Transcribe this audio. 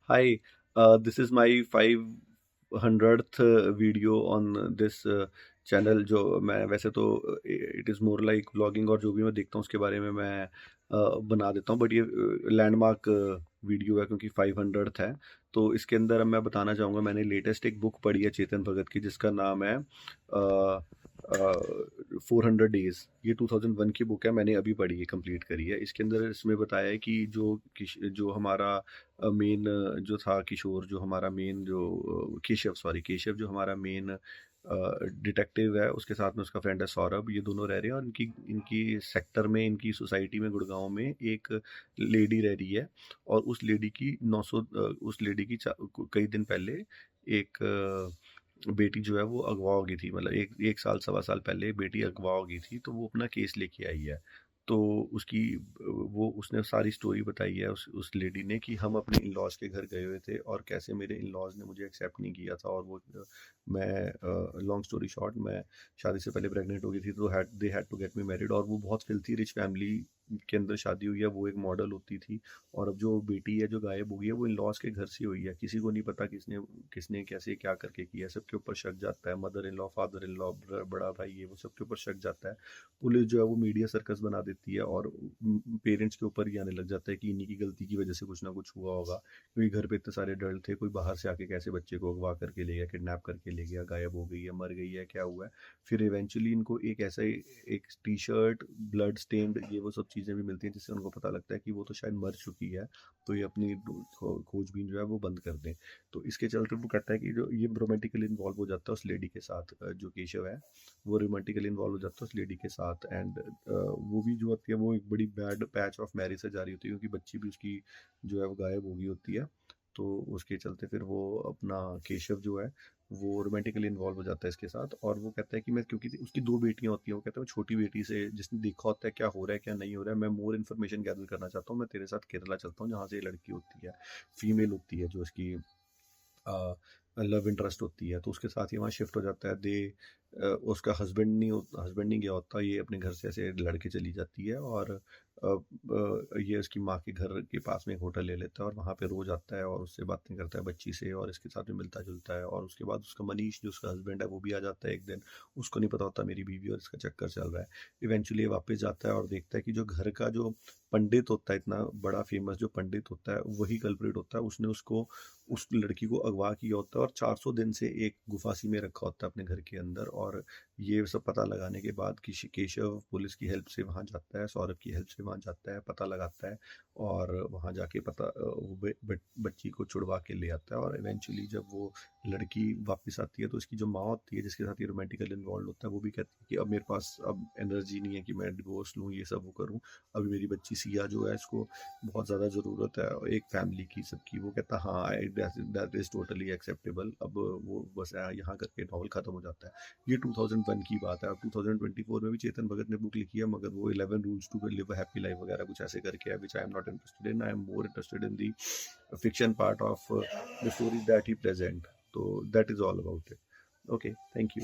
Hi, this is my 500th video on this channel. जो मैं वैसे तो it is more like vlogging, और जो भी मैं देखता हूँ उसके बारे में मैं बना देता हूँ, बट ये लैंडमार्क वीडियो है क्योंकि 500th है। तो इसके अंदर अब मैं बताना चाहूँगा, मैंने लेटेस्ट एक बुक पढ़ी है चेतन भगत की जिसका नाम है 400 डेज। ये 2001 की बुक है, मैंने अभी पढ़ी है, कंप्लीट करी है। इसके अंदर इसमें बताया है कि जो हमारा मेन जो था किशोर, जो हमारा मेन जो केशव जो हमारा मेन डिटेक्टिव है, उसके साथ में उसका फ्रेंड है सौरभ। ये दोनों रह रहे हैं और इनकी इनकी सेक्टर में, इनकी सोसाइटी में, गुड़गांव में एक लेडी रह रही है। और उस लेडी की 900 उस लेडी की कई दिन पहले एक बेटी जो है वो अगवा हो गई थी। मतलब एक एक साल सवा साल पहले बेटी अगवा हो गई थी, तो वो अपना केस लेके आई है। तो उसकी वो उसने सारी स्टोरी बताई है उस लेडी ने, कि हम अपने इन लॉज के घर गए हुए थे और कैसे मेरे इन लॉज ने मुझे एक्सेप्ट नहीं किया था। और वो मैं लॉन्ग स्टोरी शॉर्ट, मैं शादी से पहले प्रेग्नेंट हो गई थी, तो they had to get me married. और वो बहुत फिल्थी रिच फैमिली के अंदर शादी हुई है, वो एक मॉडल होती थी। और अब जो बेटी है जो गायब हो गई है, वो इन लॉज के घर से हुई है। किसी को नहीं पता किसने किसने कैसे क्या करके किया, सबके ऊपर शक जाता है। Mother in law, father in law, बड़ा भाई, ये वो सबके ऊपर शक जाता है। पुलिस जो है वो मीडिया सर्कस बना देती है और पेरेंट्स के ऊपर ही आने लग जाता है कि इन्हीं की गलती की वजह से कुछ ना कुछ हुआ होगा, क्योंकि घर पे इतने सारे डर थे, कोई बाहर से आके कैसे बच्चे को अगवा करके ले गया, किडनैप करके ले गया, गायब हो गई है, मर गई है, क्या हुआ है। फिर इवेंचुअली इनको एक ऐसा एक टी शर्ट, ब्लड स्टेन्ड, ये वो सब चीज़ें भी मिलती हैं, जिससे उनको पता लगता है कि वो तो शायद मर चुकी है। तो ये अपनी खोजबीन जो है वो बंद कर दें। तो इसके चलते वो कहता है कि जो ये रोमांटिकली इन्वॉल्व हो जाता है उस लेडी के साथ, जो केशव है वो रोमांटिकली इन्वॉल्व हो जाता है उस लेडी के साथ। एंड वो भी जो होती है वो एक बड़ी बैड पैच ऑफ मैरिज से जा रही होती है, क्योंकि बच्ची भी उसकी जो है वो गायब हो गई होती है। तो उसके चलते फिर वो अपना केशव जो है वो रोमांटिकली इन्वॉल्व हो जाता है इसके साथ। और वो कहता है कि मैं, क्योंकि उसकी दो बेटियां होती हैं, वो कहता है मैं छोटी बेटी से, जिसने देखा होता है क्या हो रहा है क्या नहीं हो रहा है, मैं मोर इन्फॉर्मेशन गैदर करना चाहता हूँ, मैं तेरे साथ केरला चलता हूँ जहाँ से ये लड़की होती है, फीमेल होती है जो इसकी लव इंटरेस्ट होती है। तो उसके साथ ही वहाँ शिफ्ट हो जाता है। उसका हस्बैंड नहीं गया होता, ये अपने घर से ऐसे लड़के चली जाती है। और ये उसकी माँ के घर के पास में एक होटल ले लेता है और वहाँ पे रोज आता है और उससे बातें करता है बच्ची से, और इसके साथ में मिलता जुलता है। और उसके बाद उसका मनीष जो उसका हस्बैंड है वो भी आ जाता है एक दिन। उसको नहीं पता होता मेरी बीवी और इसका चक्कर चल रहा है। इवेंचुअली वापस जाता है और देखता है कि जो घर का जो पंडित होता है, इतना बड़ा फेमस जो पंडित होता है, वही कल्प्रिट होता है। उसने उसको, उस लड़की को अगवा किया होता है और 400 दिन से एक गुफासी में रखा होता है अपने घर के अंदर। और ये सब पता लगाने के बाद केशव पुलिस की हेल्प से वहाँ जाता है, सौरभ की हेल्प से वहाँ जाता है, पता लगाता है। और वहाँ जाके वो बच्ची को छुड़वा के ले आता है। और इवेंचुअली जब वो लड़की वापस आती है, तो उसकी जो माँ होती है जिसके साथ ये रोमांटिकल इन्वॉल्व होता है, वो भी कहती है कि अब मेरे पास अब एनर्जी नहीं है कि मैं डिवोर्स लूँ, ये सब वो करूँ। अभी मेरी बच्ची सिया जो है, इसको बहुत ज़्यादा ज़रूरत है एक फैमिली की, सबकी। वो कहता हाँ, दैट इज़ टोटली एक्सेप्टेबल। अब वो बस यहाँ करके नॉवल ख़त्म हो जाता है। ये 2001 की बात है। अब 2024 में भी चेतन भगत ने बुक लिखी है, मगर वो 11 rules to live a happy life वगैरह कुछ ऐसे करके है, which I am not interested in. I am more interested in the fiction part of the story that he present. तो that is all about it. Okay, thank you.